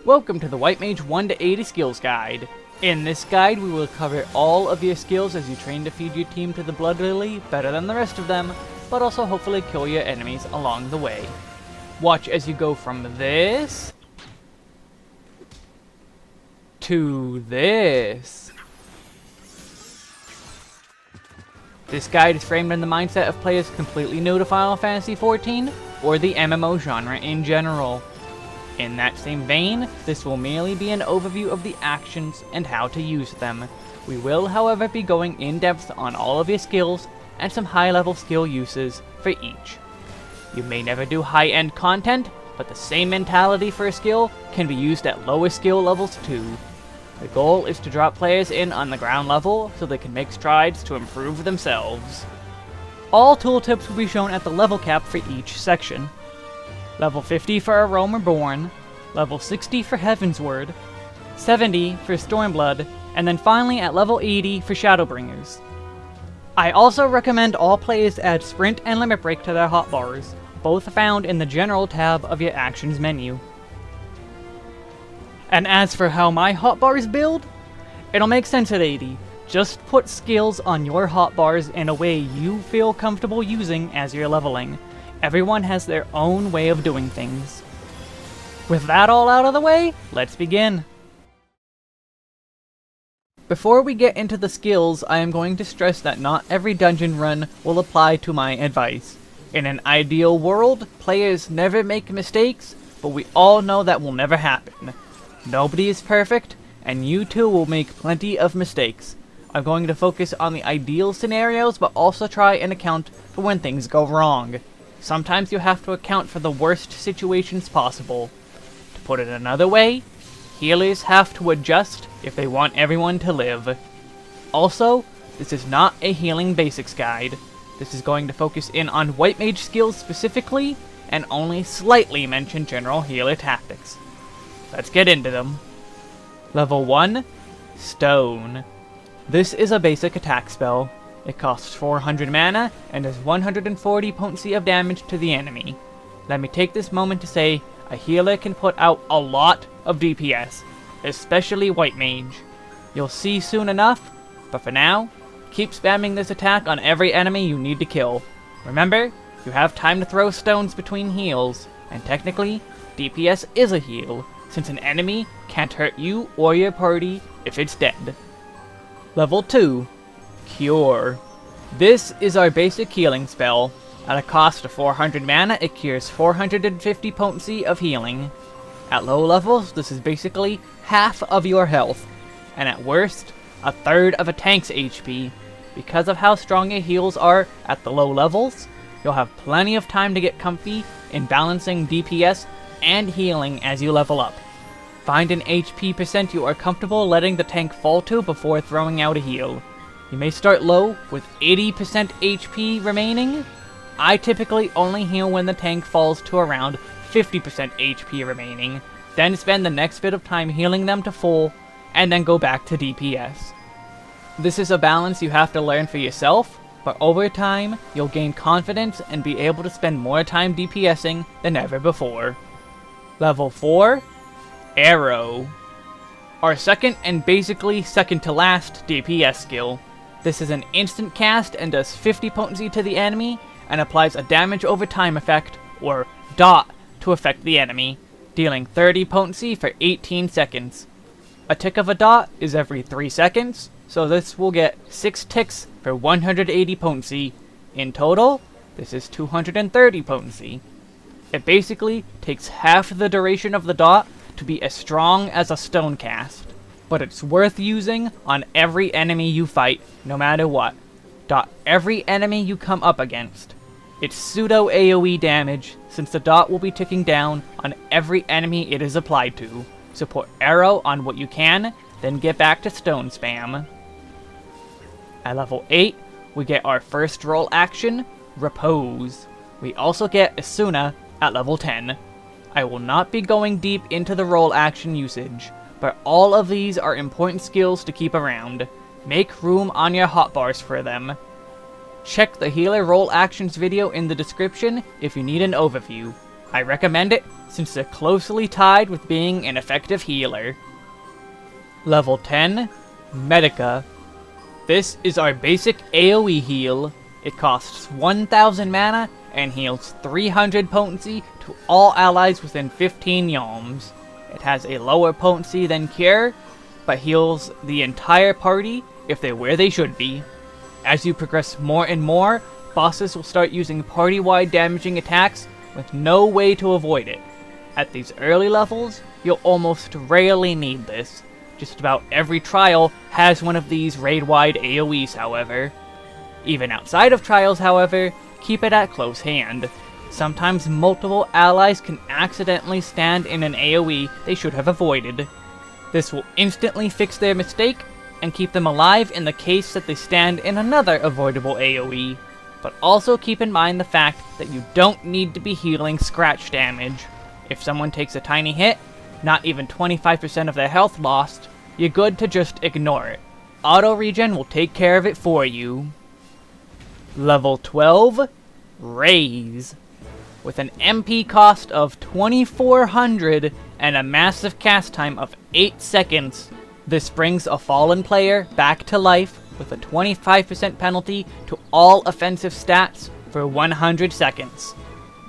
Welcome to the White Mage 1 to 80 Skills Guide. In this guide, we will cover all of your skills as you train to feed your team to the Blood Lily better than the rest of them, but also hopefully kill your enemies along the way. Watch as you go from this to this. This guide is framed in the mindset of players completely new to Final Fantasy XIV, or the MMO genre in general. In that same vein, this will merely be an overview of the actions and how to use them. We will, however, be going in depth on all of your skills and some high-level skill uses for each. You may never do high-end content, but the same mentality for a skill can be used at lower skill levels too. The goal is to drop players in on the ground level so they can make strides to improve themselves. All tooltips will be shown at the level cap for each section. Level 50 for A Realm Reborn, level 60 for Heavensward, 70 for Stormblood, and then finally at level 80 for Shadowbringers. I also recommend all players add Sprint and Limit Break to their hotbars, both found in the General tab of your Actions menu. And as for how my hotbars build, it'll make sense at 80. Just put skills on your hotbars in a way you feel comfortable using as you're leveling. Everyone has their own way of doing things. With that all out of the way, let's begin. Before we get into the skills, I am going to stress that not every dungeon run will apply to my advice. In an ideal world, players never make mistakes, but we all know that will never happen. Nobody is perfect, and you too will make plenty of mistakes. I'm going to focus on the ideal scenarios, but also try and account for when things go wrong. Sometimes you have to account for the worst situations possible. To put it another way, healers have to adjust if they want everyone to live. Also, this is not a healing basics guide. This is going to focus in on White Mage skills specifically, and only slightly mention general healer tactics. Let's get into them. Level 1, Stone. This is a basic attack spell. It costs 400 mana and does 140 potency of damage to the enemy. Let me take this moment to say, a healer can put out a lot of DPS, especially White Mage. You'll see soon enough, but for now, keep spamming this attack on every enemy you need to kill. Remember, you have time to throw stones between heals, and technically, DPS is a heal, since an enemy can't hurt you or your party if it's dead. Level 2, Cure. This is our basic healing spell. At a cost of 400 mana, it cures 450 potency of healing. At low levels, this is basically half of your health, and at worst, a third of a tank's HP. Because of how strong your heals are at the low levels, you'll have plenty of time to get comfy in balancing DPS and healing as you level up. Find an HP percent you are comfortable letting the tank fall to before throwing out a heal. You may start low with 80% HP remaining. I typically only heal when the tank falls to around 50% HP remaining, then spend the next bit of time healing them to full, and then go back to DPS. This is a balance you have to learn for yourself, but over time, you'll gain confidence and be able to spend more time DPSing than ever before. Level 4, Arrow. Our second and basically second to last DPS skill. This is an instant cast and does 50 potency to the enemy, and applies a damage over time effect, or dot, to affect the enemy, dealing 30 potency for 18 seconds. A tick of a dot is every 3 seconds, so this will get 6 ticks for 180 potency. In total, this is 230 potency. It basically takes half the duration of the dot to be as strong as a stone cast, but it's worth using on every enemy you fight, no matter what. Dot every enemy you come up against. It's pseudo AoE damage, since the dot will be ticking down on every enemy it is applied to, so put arrow on what you can, then get back to stone spam. At level 8, we get our first role action, Repose. We also get Asuna at level 10. I will not be going deep into the role action usage, but all of these are important skills to keep around. Make room on your hotbars for them. Check the healer role actions video in the description if you need an overview. I recommend it since they're closely tied with being an effective healer. Level 10, Medica. This is our basic AoE heal. It costs 1000 mana and heals 300 potency to all allies within 15 yalms. It has a lower potency than Cure, but heals the entire party if they're where they should be. As you progress more and more, bosses will start using party-wide damaging attacks with no way to avoid it. At these early levels, you'll almost rarely need this. Just about every trial has one of these raid-wide AoEs, however. Even outside of trials, however, keep it at close hand. Sometimes multiple allies can accidentally stand in an AoE they should have avoided. This will instantly fix their mistake and keep them alive in the case that they stand in another avoidable AoE. But also keep in mind the fact that you don't need to be healing scratch damage. If someone takes a tiny hit, not even 25% of their health lost, you're good to just ignore it. Auto regen will take care of it for you. Level 12, Raise. With an MP cost of 2400 and a massive cast time of 8 seconds, this brings a fallen player back to life with a 25% penalty to all offensive stats for 100 seconds.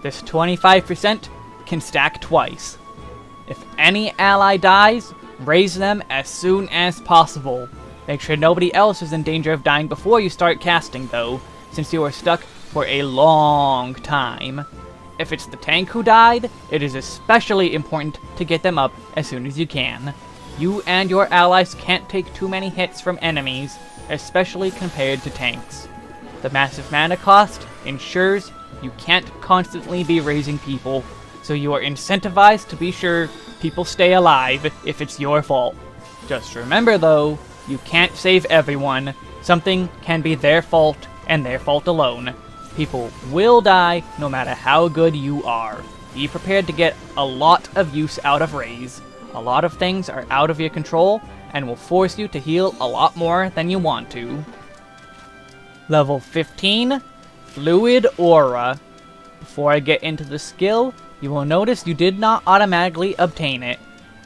This 25% can stack twice. If any ally dies, raise them as soon as possible. Make sure nobody else is in danger of dying before you start casting though, since you are stuck for a long time. If it's the tank who died, it is especially important to get them up as soon as you can. You and your allies can't take too many hits from enemies, especially compared to tanks. The massive mana cost ensures you can't constantly be raising people, so you are incentivized to be sure people stay alive if it's your fault. Just remember though, you can't save everyone. Something can be their fault and their fault alone. People will die no matter how good you are. Be prepared to get a lot of use out of Raise. A lot of things are out of your control and will force you to heal a lot more than you want to. Level 15, Fluid Aura. Before I get into the skill, you will notice you did not automatically obtain it.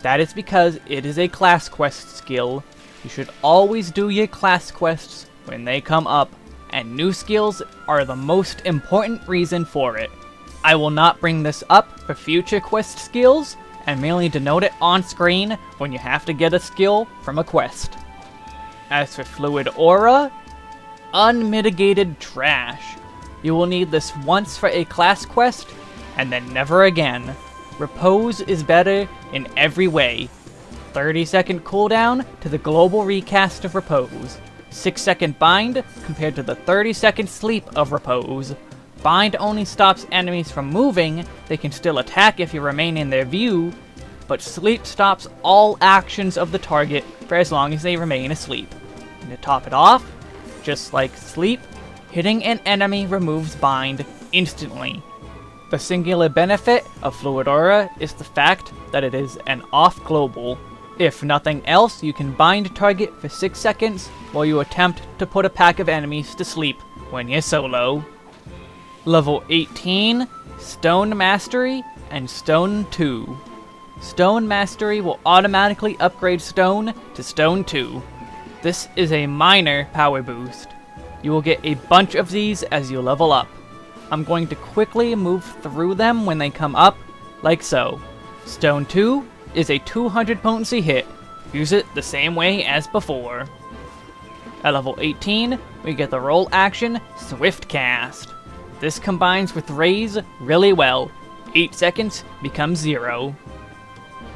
That is because it is a class quest skill. You should always do your class quests when they come up, and new skills are the most important reason for it. I will not bring this up for future quest skills, and merely denote it on screen when you have to get a skill from a quest. As for Fluid Aura, unmitigated trash. You will need this once for a class quest, and then never again. Repose is better in every way. 30-second cooldown to the global recast of Repose. 6-second bind compared to the 30-second sleep of Repose. Bind only stops enemies from moving, they can still attack if you remain in their view, but sleep stops all actions of the target for as long as they remain asleep. And to top it off, just like sleep, hitting an enemy removes bind instantly. The singular benefit of Fluid Aura is the fact that it is an off-global. If nothing else, you can bind target for 6 seconds while you attempt to put a pack of enemies to sleep when you're solo. Level 18, Stone Mastery and Stone II. Stone Mastery will automatically upgrade Stone to Stone II. This is a minor power boost. You will get a bunch of these as you level up. I'm going to quickly move through them when they come up, like so. Stone II is a 200 potency hit. Use it the same way as before. At level 18, we get the roll action Swift Cast. This combines with Raise really well. 8 seconds becomes 0.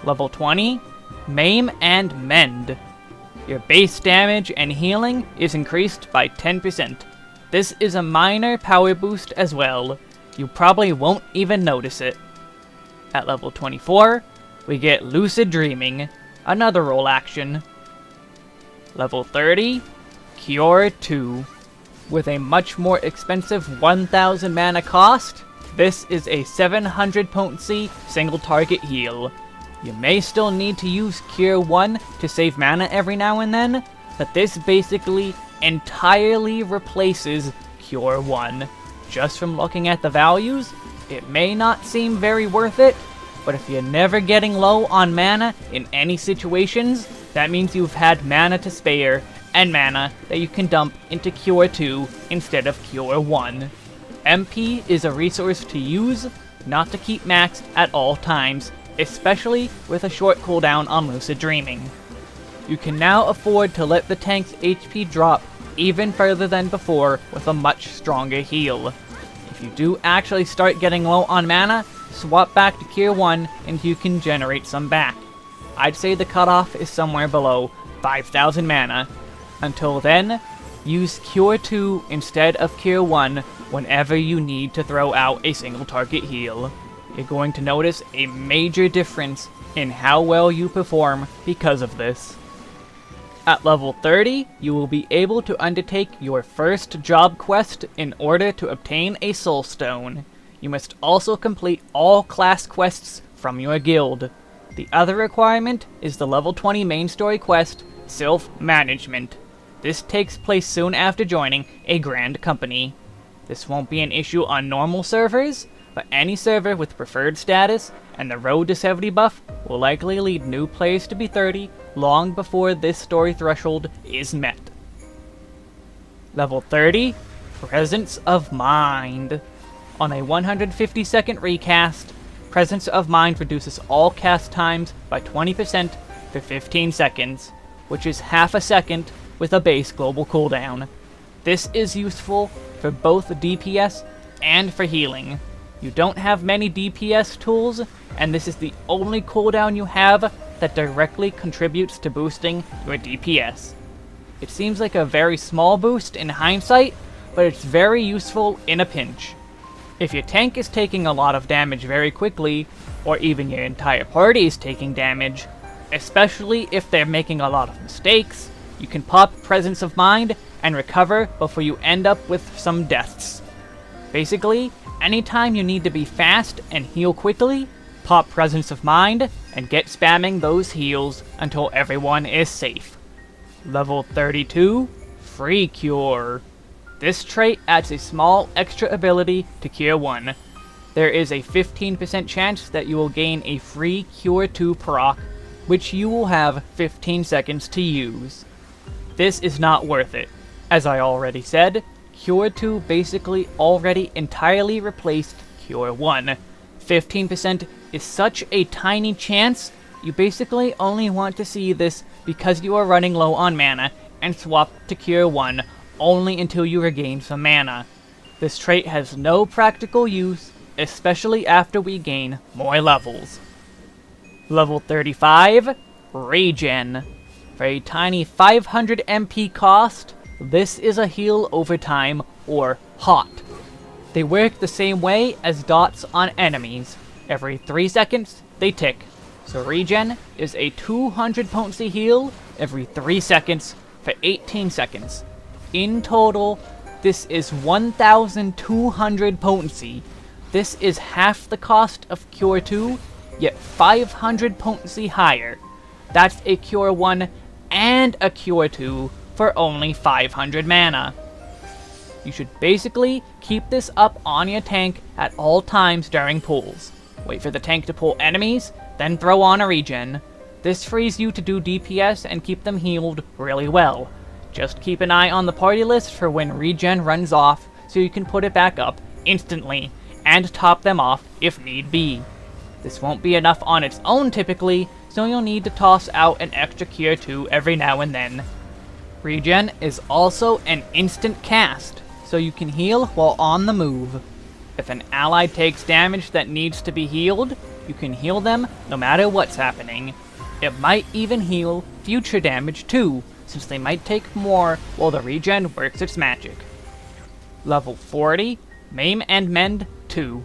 Level 20, Maim and Mend. Your base damage and healing is increased by 10%. This is a minor power boost as well. You probably won't even notice it. At level 24, we get Lucid Dreaming, another roll action. Level 30, Cure II. With a much more expensive 1000 mana cost, this is a 700 potency single target heal. You may still need to use Cure 1 to save mana every now and then, but this basically entirely replaces Cure 1. Just from looking at the values, It may not seem very worth it, but if you're never getting low on mana in any situations, that means you've had mana to spare, and mana that you can dump into Cure 2 instead of Cure 1. MP is a resource to use, not to keep maxed at all times, especially with a short cooldown on Lucid Dreaming. You can now afford to let the tank's HP drop even further than before with a much stronger heal. If you do actually start getting low on mana, swap back to Cure 1 and you can generate some back. I'd say the cutoff is somewhere below 5,000 mana. Until then, use Cure 2 instead of Cure 1 whenever you need to throw out a single target heal. You're going to notice a major difference in how well you perform because of this. At level 30, you will be able to undertake your first job quest in order to obtain a Soul Stone. You must also complete all class quests from your guild. The other requirement is the level 20 main story quest, Self-Management. This takes place soon after joining a grand company. This won't be an issue on normal servers, but any server with preferred status and the road to 70 buff will likely lead new players to be 30 long before this story threshold is met. Level 30, Presence of Mind. On a 150-second recast, Presence of Mind reduces all cast times by 20% for 15 seconds, which is half a second with a base global cooldown. This is useful for both DPS and for healing. You don't have many DPS tools, and this is the only cooldown you have that directly contributes to boosting your DPS. It seems like a very small boost in hindsight, but it's very useful in a pinch. If your tank is taking a lot of damage very quickly, or even your entire party is taking damage, especially if they're making a lot of mistakes, you can pop Presence of Mind and recover before you end up with some deaths. Basically, anytime you need to be fast and heal quickly, pop Presence of Mind and get spamming those heals until everyone is safe. Level 32, Freecure. This trait adds a small extra ability to Cure 1. There is a 15% chance that you will gain a free Cure 2 proc, which you will have 15 seconds to use. This is not worth it. As I already said, Cure 2 basically already entirely replaced Cure 1. 15% is such a tiny chance, you basically only want to see this because you are running low on mana, and swap to Cure 1 only until you regain some mana. This trait has no practical use, especially after we gain more levels. Level 35, Regen. For a tiny 500 MP cost, this is a heal over time, or HOT. They work the same way as dots on enemies. Every 3 seconds, they tick. So Regen is a 200 potency heal every 3 seconds for 18 seconds. In total, this is 1,200 potency. This is half the cost of Cure 2, yet 500 potency higher. That's a Cure 1 and a Cure 2 for only 500 mana. You should basically keep this up on your tank at all times during pulls. Wait for the tank to pull enemies, then throw on a regen. This frees you to do DPS and keep them healed really well. Just keep an eye on the party list for when regen runs off so you can put it back up instantly and top them off if need be. This won't be enough on its own typically, so you'll need to toss out an extra Cure 2 every now and then. Regen is also an instant cast, so you can heal while on the move. If an ally takes damage that needs to be healed, you can heal them no matter what's happening. It might even heal future damage too, since they might take more while the regen works its magic. Level 40, Maim and Mend 2.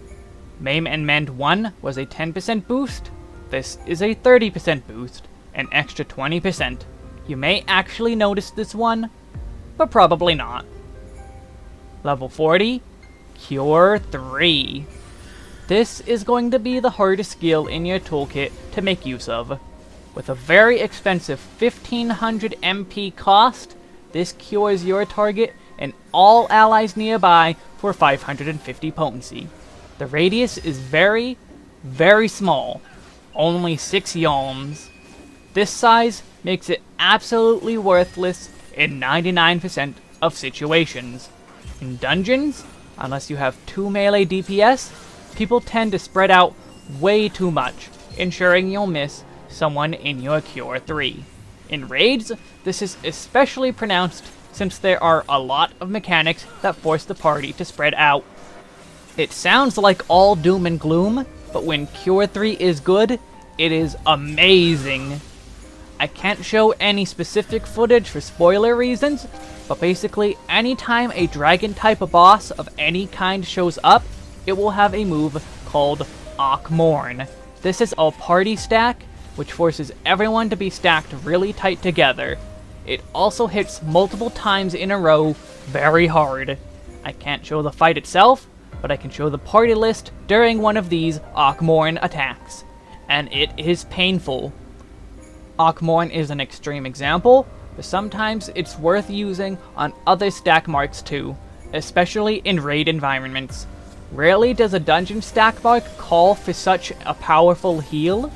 Maim and Mend 1 was a 10% boost. This is a 30% boost, an extra 20%. You may actually notice this one, but probably not. Level 40, Cure III. This is going to be the hardest skill in your toolkit to make use of. With a very expensive 1500 MP cost, this cures your target and all allies nearby for 550 potency. The radius is very, very small, only 6 yalms. This size makes it absolutely worthless in 99% of situations. In dungeons, unless you have 2 melee DPS, people tend to spread out way too much, ensuring you'll miss someone in your Cure III. In raids, this is especially pronounced since there are a lot of mechanics that force the party to spread out. It sounds like all doom and gloom, but when Cure III is good, it is amazing. I can't show any specific footage for spoiler reasons, but basically anytime a dragon type of boss of any kind shows up, it will have a move called Akmorn. This is a party stack, which forces everyone to be stacked really tight together. It also hits multiple times in a row very hard. I can't show the fight itself, but I can show the party list during one of these Akmorn attacks, and it is painful. Akmorn is an extreme example, but sometimes it's worth using on other stack marks too, especially in raid environments. Rarely does a dungeon stack mark call for such a powerful heal.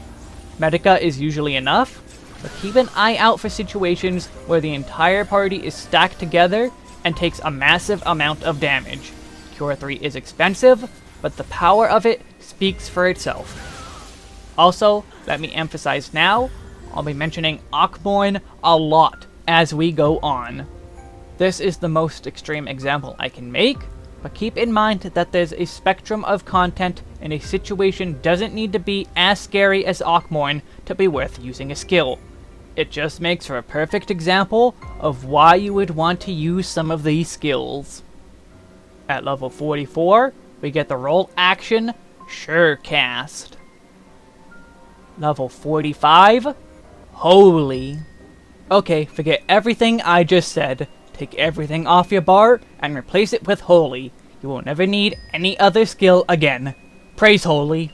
Medica is usually enough, but keep an eye out for situations where the entire party is stacked together and takes a massive amount of damage. Cure III is expensive, but the power of it speaks for itself. Also, let me emphasize now, I'll be mentioning Akmorn a lot as we go on. This is the most extreme example I can make, but keep in mind that there's a spectrum of content and a situation doesn't need to be as scary as Akmorn to be worth using a skill. It just makes for a perfect example of why you would want to use some of these skills. At level 44, we get the role action Surecast. Level 45, Holy. Okay, forget everything I just said. Take everything off your bar and replace it with Holy. You will never need any other skill again. Praise Holy.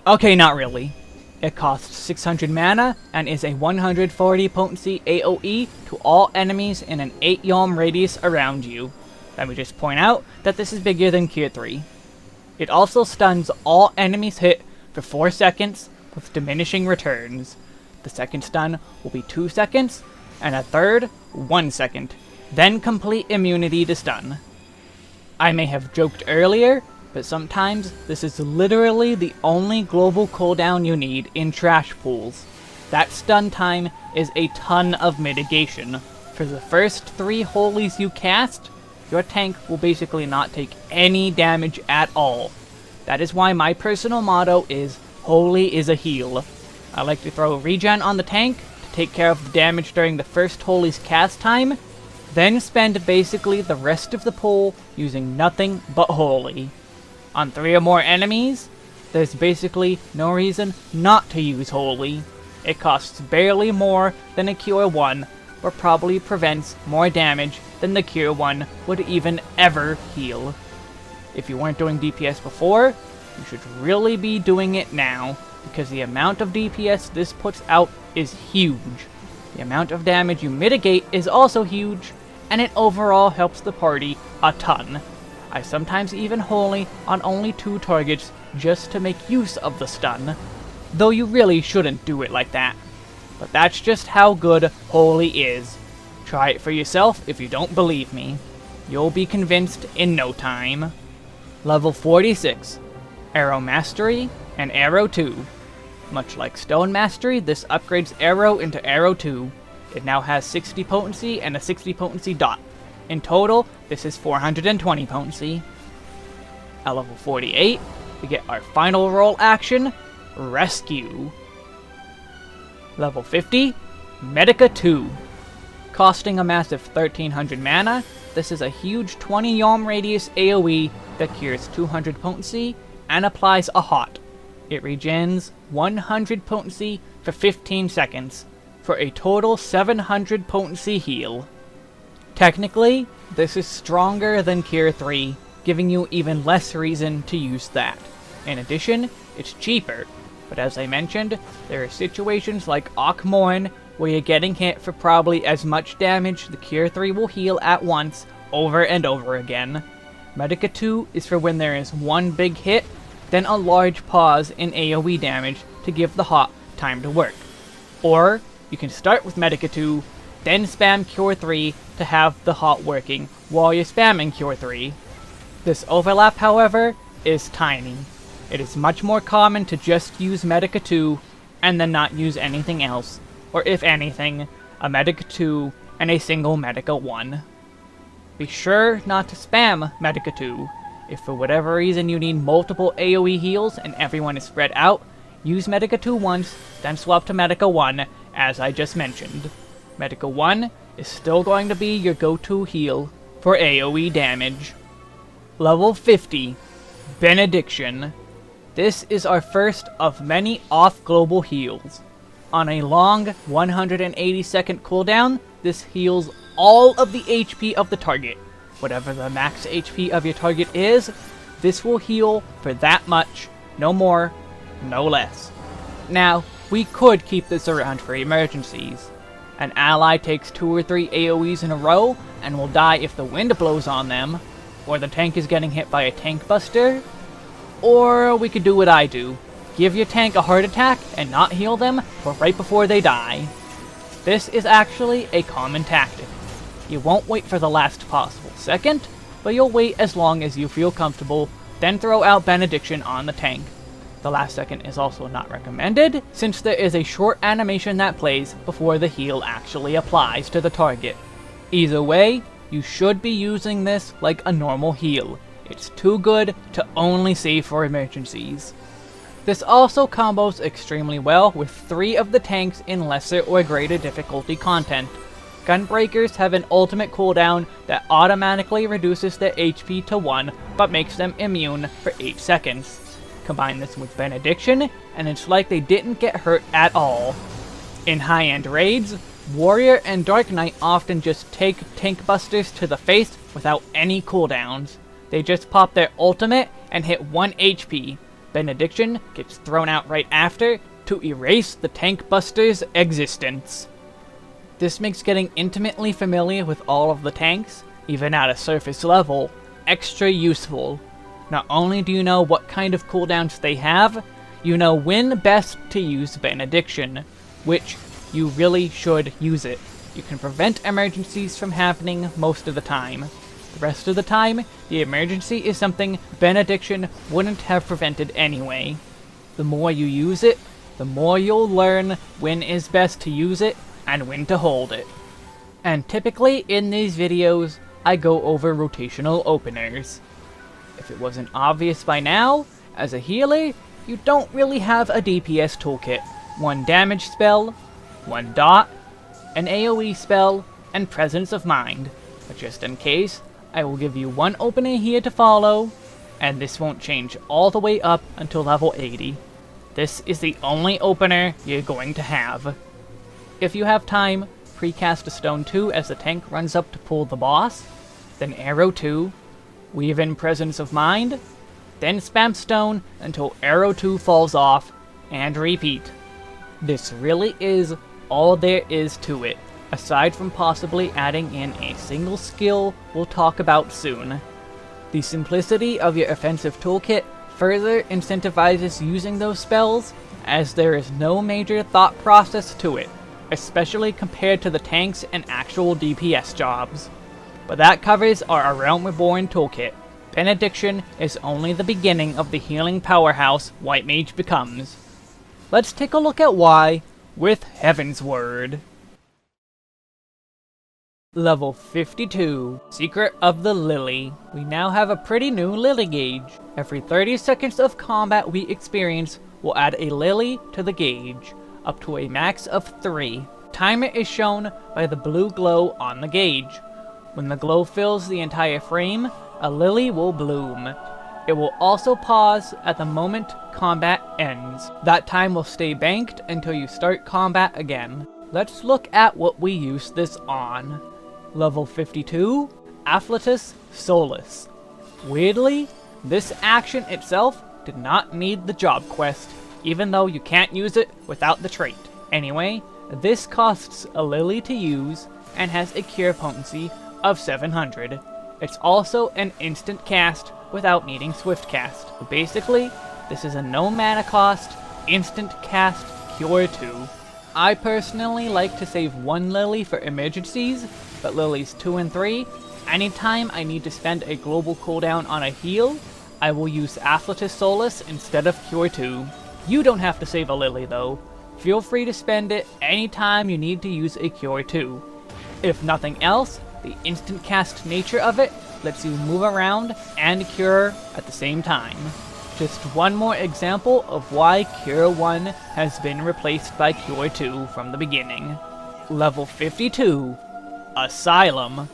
Okay, not really. It costs 600 mana and is a 140 potency AoE to all enemies in an 8 yalm radius around you. Let me just point out that this is bigger than Cure III. It also stuns all enemies hit for 4 seconds with diminishing returns. The second stun will be 2 seconds, and a third 1 second. Then complete immunity to stun. I may have joked earlier, but sometimes this is literally the only global cooldown you need in trash pools. That stun time is a ton of mitigation. For the first 3 holies you cast, your tank will basically not take any damage at all. That is why my personal motto is, Holy is a heal. I like to throw regen on the tank to take care of the damage during the first Holy's cast time, then spend basically the rest of the pool using nothing but Holy. On 3 or more enemies, there's basically no reason not to use Holy. It costs barely more than a Cure 1, but probably prevents more damage than the Cure 1 would even ever heal. If you weren't doing DPS before, you should really be doing it now, because the amount of DPS this puts out is huge. The amount of damage you mitigate is also huge, and it overall helps the party a ton. I sometimes even Holy on only 2 targets just to make use of the stun, though you really shouldn't do it like that. But that's just how good Holy is. Try it for yourself if you don't believe me. You'll be convinced in no time. Level 46, Aero Mastery and Aero II. Much like Stone Mastery, this upgrades Aero into Aero II. It now has 60 potency and a 60 potency dot. In total, this is 420 potency. At level 48, we get our final role action, Rescue. Level 50, Medica II. Costing a massive 1300 mana, this is a huge 20 yalm radius AoE that cures 200 potency and applies a hot. It regens 100 potency for 15 seconds, for a total 700 potency heal. Technically, this is stronger than Cure III, giving you even less reason to use that. In addition, it's cheaper, but as I mentioned, there are situations like Akmorn where you're getting hit for probably as much damage the Cure III will heal at once, over and over again. Medica II is for when there is one big hit, then a large pause in AoE damage to give the hot time to work. Or, you can start with Medica II, then spam Cure III to have the hot working while you're spamming Cure III. This overlap, however, is tiny. It is much more common to just use Medica II and then not use anything else, or if anything, a Medica II and a single Medica I. Be sure not to spam Medica II. If for whatever reason you need multiple AoE heals and everyone is spread out, use Medica II once, then swap to Medica I, as I just mentioned. Medica I is still going to be your go-to heal for AoE damage. Level 50, Benediction. This is our first of many off-global heals. On a long 180 second cooldown, this heals all of the HP of the target. Whatever the max HP of your target is, this will heal for that much, no more, no less. Now, we could keep this around for emergencies. An ally takes 2 or 3 AoEs in a row and will die if the wind blows on them, or the tank is getting hit by a tank buster, or we could do what I do. Give your tank a heart attack and not heal them for right before they die. This is actually a common tactic. You won't wait for the last possible second, but you'll wait as long as you feel comfortable, then throw out Benediction on the tank. The last second is also not recommended, since there is a short animation that plays before the heal actually applies to the target. Either way, you should be using this like a normal heal. It's too good to only save for emergencies. This also combos extremely well with 3 of the tanks in lesser or greater difficulty content. Gunbreakers have an ultimate cooldown that automatically reduces their HP to 1, but makes them immune for 8 seconds. Combine this with Benediction, and it's like they didn't get hurt at all. In high-end raids, Warrior and Dark Knight often just take tank busters to the face without any cooldowns. They just pop their ultimate and hit 1 HP. Benediction gets thrown out right after to erase the tank buster's existence. This makes getting intimately familiar with all of the tanks, even at a surface level, extra useful. Not only do you know what kind of cooldowns they have, you know when best to use Benediction, which you really should use it. You can prevent emergencies from happening most of the time. The rest of the time, the emergency is something Benediction wouldn't have prevented anyway. The more you use it, the more you'll learn when is best to use it and when to hold it. And typically in these videos, I go over rotational openers. If it wasn't obvious by now, as a healer, you don't really have a DPS toolkit. 1 damage spell, 1 dot, an AoE spell, and Presence of Mind. But just in case, I will give you 1 opener here to follow, and this won't change all the way up until level 80. This is the only opener you're going to have. If you have time, precast a Stone II as the tank runs up to pull the boss, then Aero II, weave in Presence of Mind, then spam Stone until Aero II falls off, and repeat. This really is all there is to it, aside from possibly adding in a single skill we'll talk about soon. The simplicity of your offensive toolkit further incentivizes using those spells, as there is no major thought process to it, especially compared to the tanks and actual DPS jobs. But that covers our A Realm Reborn toolkit. Benediction is only the beginning of the healing powerhouse White Mage becomes. Let's take a look at why, with Heaven's Word. Level 52, Secret of the Lily. We now have a pretty new Lily gauge. Every 30 seconds of combat we experience will add a Lily to the gauge, up to a max of 3. Timer is shown by the blue glow on the gauge. When the glow fills the entire frame, a Lily will bloom. It will also pause at the moment combat ends. That time will stay banked until you start combat again. Let's look at what we use this on. Level 52, Afflatus Solace. Weirdly, this action itself did not need the job quest, even though you can't use it without the trait. Anyway, this costs a Lily to use, and has a cure potency of 700. It's also an instant cast without needing swift cast. Basically, this is a no mana cost, instant cast Cure II. I personally like to save one Lily for emergencies, but Lilies 2 and 3, anytime I need to spend a global cooldown on a heal, I will use Afflatus Solace instead of Cure II. You don't have to save a Lily though. Feel free to spend it anytime you need to use a Cure II. If nothing else, the instant cast nature of it lets you move around and cure at the same time. Just one more example of why Cure 1 has been replaced by Cure 2 from the beginning. Level 52, Asylum.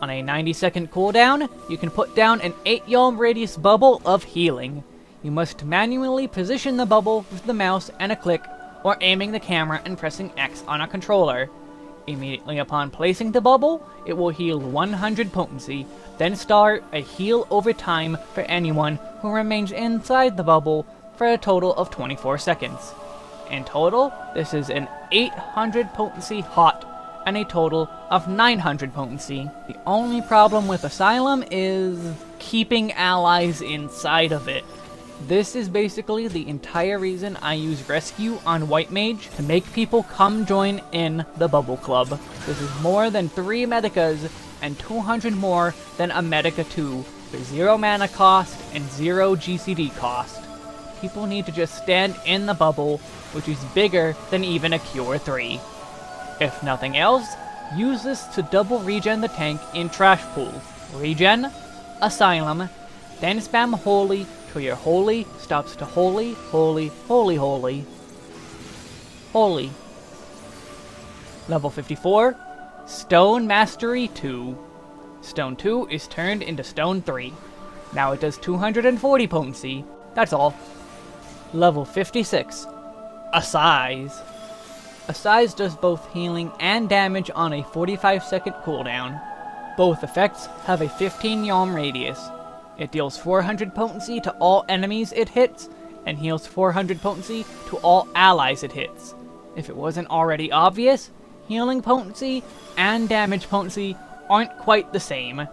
On a 90-second cooldown, you can put down an 8-yalm radius bubble of healing. You must manually position the bubble with the mouse and a click, or aiming the camera and pressing X on a controller. Immediately upon placing the bubble, it will heal 100 potency, then start a heal over time for anyone who remains inside the bubble for a total of 24 seconds. In total, this is an 800 potency hot, and a total of 900 potency. The only problem with Asylum is keeping allies inside of it. This is basically the entire reason I use Rescue on White Mage, to make people come join in the Bubble Club. This is more than 3 Medicas, and 200 more than a Medica II, for 0 mana cost and 0 GCD cost. People need to just stand in the bubble, which is bigger than even a Cure III. If nothing else, use this to double regen the tank in trash pools. Regen, Asylum, then spam Holy till your Holy stops to Holy, Holy, Holy, Holy. Holy. Level 54, Stone Mastery II. Stone II is turned into Stone III. Now it does 240 potency, that's all. Level 56, Assize. Assize does both healing and damage on a 45-second cooldown. Both effects have a 15 yalm radius. It deals 400 potency to all enemies it hits, and heals 400 potency to all allies it hits. If it wasn't already obvious, healing potency and damage potency aren't quite the same.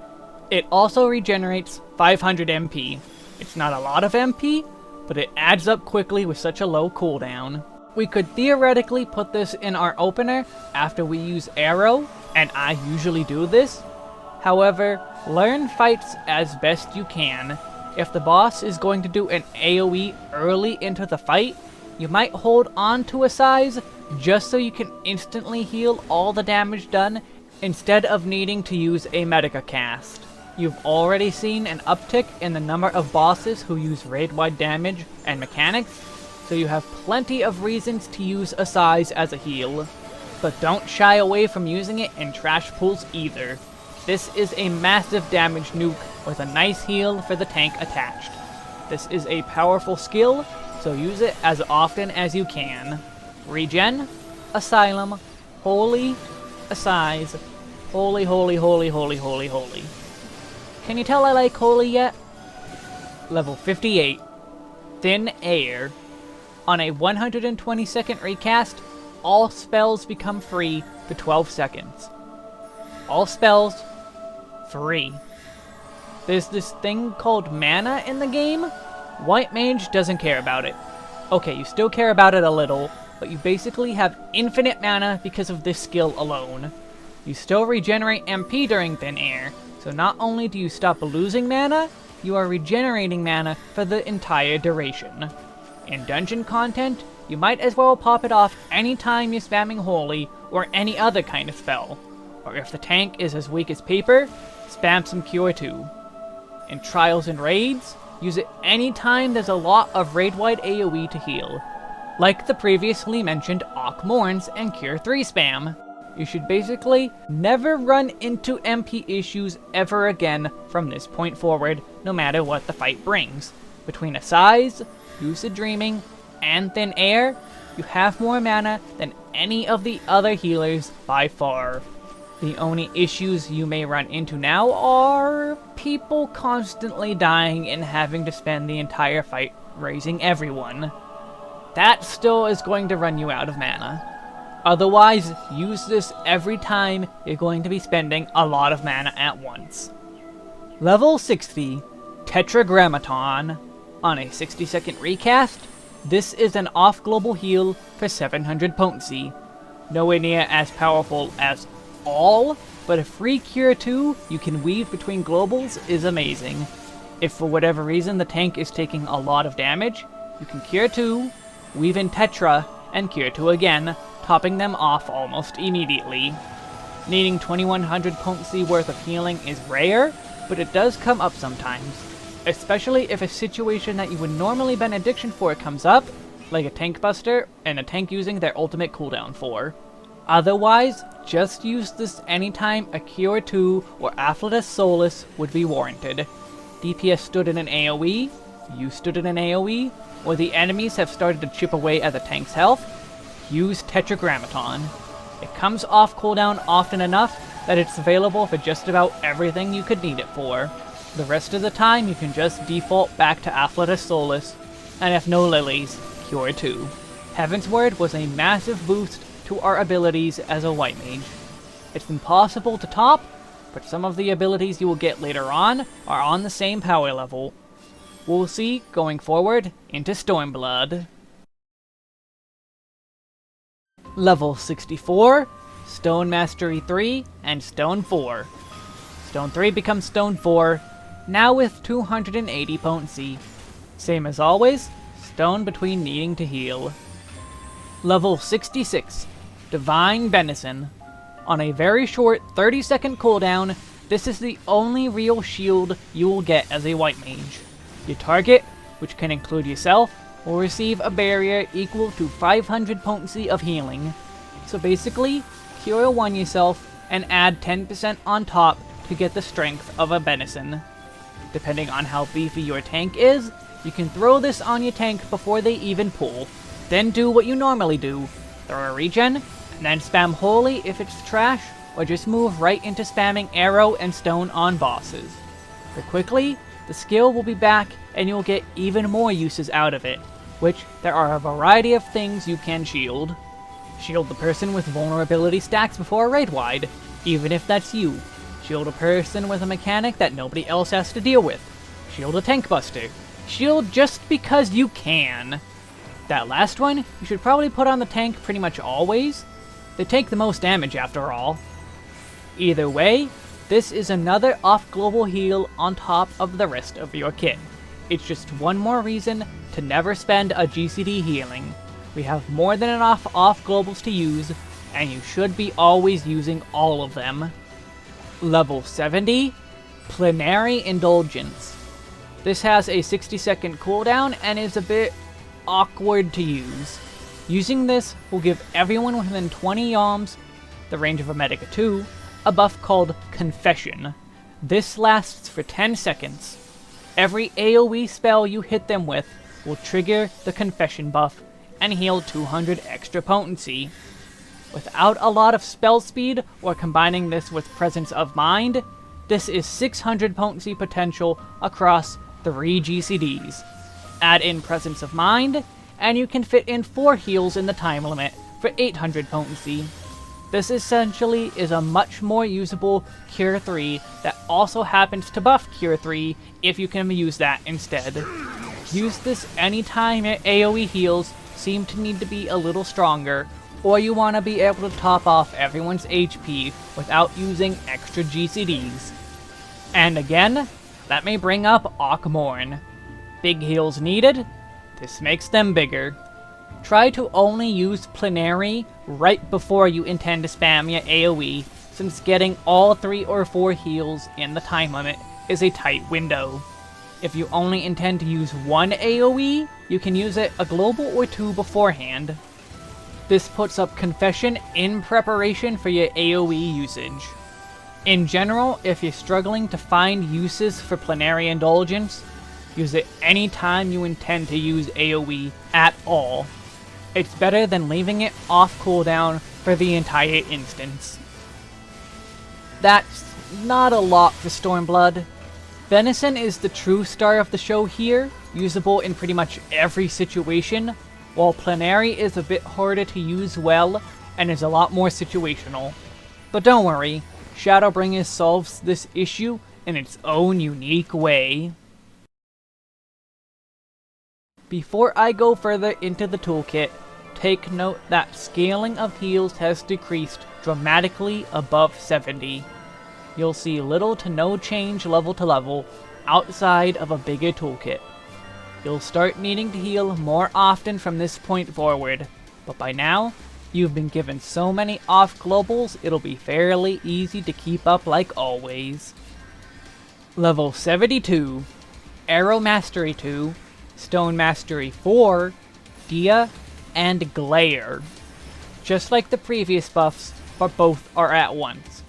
It also regenerates 500 MP. It's not a lot of MP, but it adds up quickly with such a low cooldown. We could theoretically put this in our opener after we use Arrow, and I usually do this. However, learn fights as best you can. If the boss is going to do an AoE early into the fight, you might hold on to Assize just so you can instantly heal all the damage done instead of needing to use a Medica cast. You've already seen an uptick in the number of bosses who use raid-wide damage and mechanics, so you have plenty of reasons to use Assize as a heal. But don't shy away from using it in trash pools either. This is a massive damage nuke with a nice heal for the tank attached. This is a powerful skill, so use it as often as you can. Regen, Asylum, Holy, Assize, Holy, Holy, Holy, Holy, Holy, Holy. Can you tell I like Holy yet? Level 58, Thin Air. On a 120-second recast, all spells become free for 12 seconds. All spells, free. There's this thing called mana in the game. White Mage doesn't care about it. Okay, you still care about it a little, but you basically have infinite mana because of this skill alone. You still regenerate MP during Thin Air, so not only do you stop losing mana, you are regenerating mana for the entire duration. In dungeon content, you might as well pop it off anytime you're spamming Holy or any other kind of spell. Or if the tank is as weak as paper, spam some Cure II. In trials and raids, use it anytime there's a lot of raid-wide AoE to heal, like the previously mentioned Ak Morns and Cure III spam. You should basically never run into MP issues ever again from this point forward, no matter what the fight brings. Between Assize, Lucid Dreaming, and Thin Air, you have more mana than any of the other healers by far. The only issues you may run into now are people constantly dying and having to spend the entire fight raising everyone. That still is going to run you out of mana. Otherwise, use this every time you're going to be spending a lot of mana at once. Level 60, Tetragrammaton. On a 60-second recast, this is an off-global heal for 700 potency. Nowhere near as powerful as all, but a free Cure II you can weave between globals is amazing. If for whatever reason the tank is taking a lot of damage, you can Cure II, weave in Tetra, and Cure II again, topping them off almost immediately. Needing 2100 potency worth of healing is rare, but it does come up sometimes. Especially if a situation that you would normally Benediction for comes up, like a tank buster and a tank using their ultimate cooldown for. Otherwise, just use this anytime a Cure II or Afflatus Solace would be warranted. DPS stood in an AoE, you stood in an AoE, or the enemies have started to chip away at the tank's health, use Tetragrammaton. It comes off cooldown often enough that it's available for just about everything you could need it for. The rest of the time you can just default back to Afflatus Solace, and if no lilies, Cure II. Heaven's Word was a massive boost to our abilities as a White Mage. It's impossible to top, but some of the abilities you will get later on are on the same power level. We'll see going forward into Stormblood. Level 64, Stone Mastery 3 and Stone 4. Stone 3 becomes Stone 4, now with 280 potency. Same as always, stone between needing to heal. Level 66, Divine Benison. On a very short 30-second cooldown, this is the only real shield you will get as a White Mage. Your target, which can include yourself, will receive a barrier equal to 500 potency of healing. So basically, Cure 1 yourself and add 10% on top to get the strength of a Benison. Depending on how beefy your tank is, you can throw this on your tank before they even pull. Then do what you normally do. Throw a regen, and then spam Holy if it's trash, or just move right into spamming Arrow and Stone on bosses. But quickly, the skill will be back and you'll get even more uses out of it, which there are a variety of things you can shield. Shield the person with vulnerability stacks before a raid wide, even if that's you. Shield a person with a mechanic that nobody else has to deal with. Shield a tank buster. Shield just because you can. That last one, you should probably put on the tank pretty much always. They take the most damage after all. Either way, this is another off-global heal on top of the rest of your kit. It's just one more reason to never spend a GCD healing. We have more than enough off-globals to use, and you should be always using all of them. Level 70, Plenary Indulgence. This has a 60-second cooldown and is a bit awkward to use. Using this will give everyone within 20 yalms, the range of a Medica II, a buff called Confession. This lasts for 10 seconds. Every AoE spell you hit them with will trigger the Confession buff and heal 200 extra potency. Without a lot of spell speed or combining this with Presence of Mind, this is 600 potency potential across 3 GCDs. Add in Presence of Mind, and you can fit in 4 heals in the time limit for 800 potency. This essentially is a much more usable Cure III that also happens to buff Cure III if you can use that instead. Use this anytime your AoE heals seem to need to be a little stronger, or you want to be able to top off everyone's HP without using extra GCDs. And again, that may bring up Akmorn. Big heals needed? This makes them bigger. Try to only use Plenary right before you intend to spam your AoE, since getting all 3 or 4 heals in the time limit is a tight window. If you only intend to use one AoE, you can use it a global or 2 beforehand. This puts up Confession in preparation for your AoE usage. In general, if you're struggling to find uses for Plenary Indulgence, use it anytime you intend to use AoE at all. It's better than leaving it off cooldown for the entire instance. That's not a lot for Stormblood. Benison is the true star of the show here, usable in pretty much every situation, while Plenary is a bit harder to use well and is a lot more situational. But don't worry, Shadowbringers solves this issue in its own unique way. Before I go further into the toolkit, take note that scaling of heals has decreased dramatically above 70. You'll see little to no change level to level outside of a bigger toolkit. You'll start needing to heal more often from this point forward, but by now, you've been given so many off globals it'll be fairly easy to keep up like always. Level 72, Arrow Mastery 2, Stone Mastery 4, Dia, and Glare. Just like the previous buffs, but both are at once.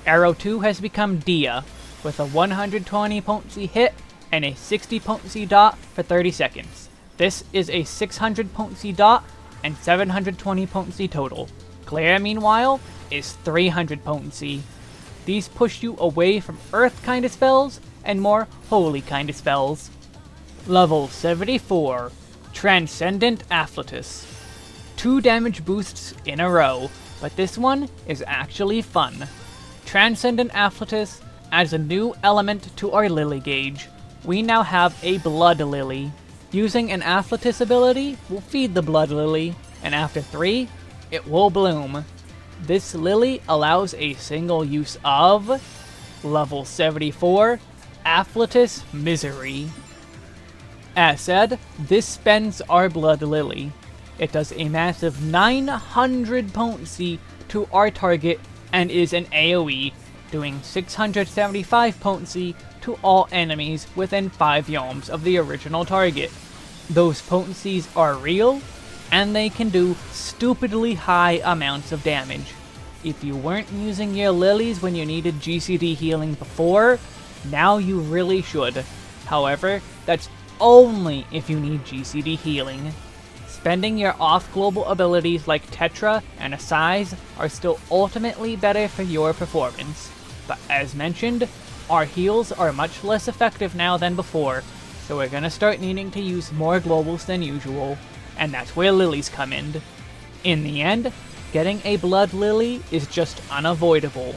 Arrow 2 has become Dia, with a 120 potency hit and a 60 potency dot for 30 seconds. This is a 600 potency dot and 720 potency total. Glare, meanwhile, is 300 potency. These push you away from Earth kind of spells and more Holy kind of spells. Level 74, Transcendent Afflatus. 2 damage boosts in a row, but this one is actually fun. Transcendent Afflatus adds a new element to our Lily gauge. We now have a Blood Lily. Using an Afflatus ability will feed the Blood Lily, and after 3, it will bloom. This lily allows a single use of Level 74, Afflatus Misery. As said, this spends our Blood Lily. It does a massive 900 potency to our target and is an AoE, doing 675 potency to all enemies within 5 yalms of the original target. Those potencies are real, and they can do stupidly high amounts of damage. If you weren't using your lilies when you needed GCD healing before, now you really should. However, that's only if you need GCD healing. Spending your off-global abilities like Tetra and Assyze are still ultimately better for your performance. But as mentioned, our heals are much less effective now than before, so we're gonna start needing to use more globals than usual, and that's where lilies come in. In the end, getting a Blood Lily is just unavoidable.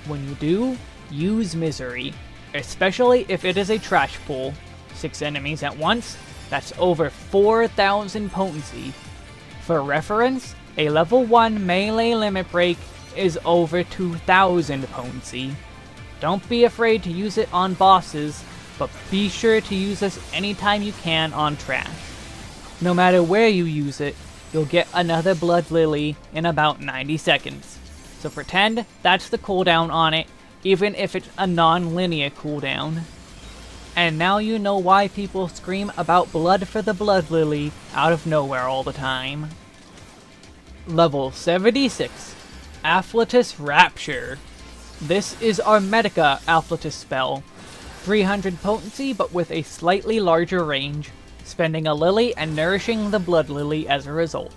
When you do, use Misery, especially if it is a trash pool. 6 enemies at once, that's over 4,000 potency. For reference, a level 1 melee limit break is over 2,000 potency. Don't be afraid to use it on bosses, but be sure to use this anytime you can on trash. No matter where you use it, you'll get another Blood Lily in about 90 seconds. So pretend that's the cooldown on it, even if it's a non-linear cooldown. And now you know why people scream about blood for the Blood Lily out of nowhere all the time. Level 76, Afflatus Rapture. This is our Medica Afflatus spell. 300 potency but with a slightly larger range, spending a lily and nourishing the Blood Lily as a result.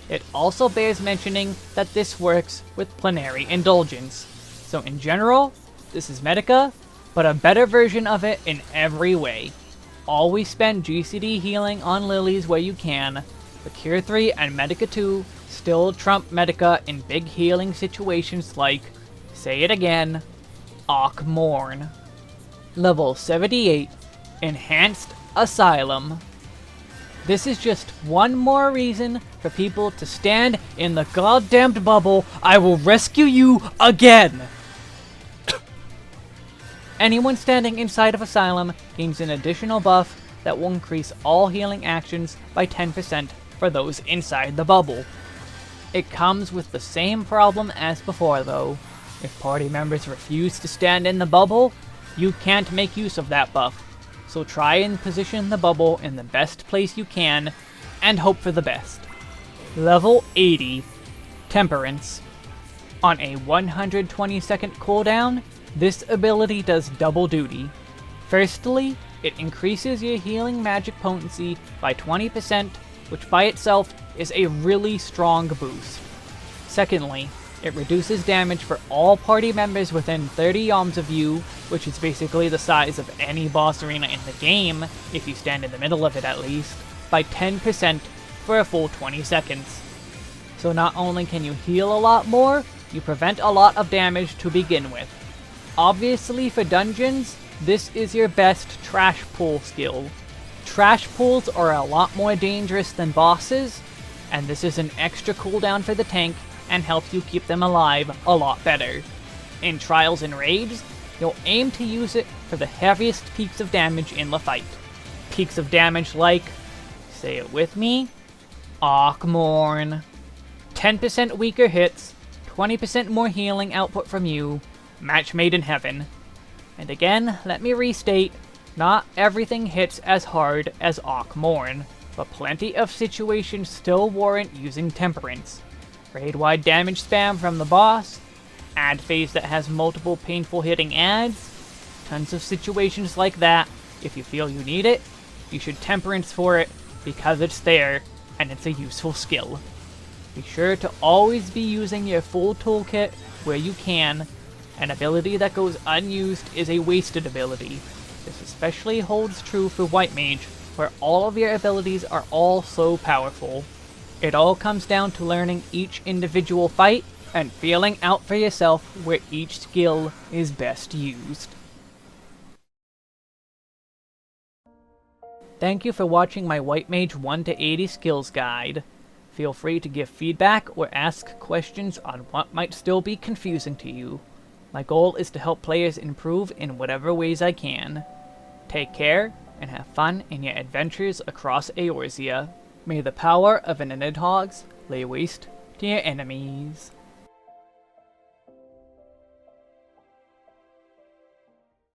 It also bears mentioning that this works with Plenary Indulgence. So in general, this is Medica, but a better version of it in every way. Always spend GCD healing on lilies where you can. The Cure III and Medica II still trump Medica in big healing situations like, say it again, Morn. Level 78, Enhanced Asylum. This is just one more reason for people to stand in the goddamned bubble. I will rescue you again! Anyone standing inside of Asylum gains an additional buff that will increase all healing actions by 10% for those inside the bubble. It comes with the same problem as before though. If party members refuse to stand in the bubble, you can't make use of that buff. So try and position the bubble in the best place you can, and hope for the best. Level 80, Temperance. On a 120-second cooldown, this ability does double duty. Firstly, it increases your healing magic potency by 20%, which by itself is a really strong boost. Secondly, it reduces damage for all party members within 30 yalms of you, which is basically the size of any boss arena in the game, if you stand in the middle of it at least, by 10% for a full 20 seconds. So not only can you heal a lot more, you prevent a lot of damage to begin with. Obviously for dungeons, this is your best trash pull skill. Trash pulls are a lot more dangerous than bosses, and this is an extra cooldown for the tank and helps you keep them alive a lot better. In Trials and Raids, you'll aim to use it for the heaviest peaks of damage in the fight. Peaks of damage like, say it with me, Arkmorn. 10% weaker hits, 20% more healing output from you, match made in heaven. And again, let me restate, not everything hits as hard as Arkmorn, but plenty of situations still warrant using Temperance. Raid-wide damage spam from the boss, ad phase that has multiple painful hitting ads, tons of situations like that. If you feel you need it, you should Temperance for it, because it's there, and it's a useful skill. Be sure to always be using your full toolkit where you can. An ability that goes unused is a wasted ability. This especially holds true for White Mage, where all of your abilities are all so powerful. It all comes down to learning each individual fight, and feeling out for yourself where each skill is best used. Thank you for watching my White Mage 1 to 80 skills guide. Feel free to give feedback or ask questions on what might still be confusing to you. My goal is to help players improve in whatever ways I can. Take care, and have fun in your adventures across Eorzea. May the power of an Nidhogg's lay waste to your enemies.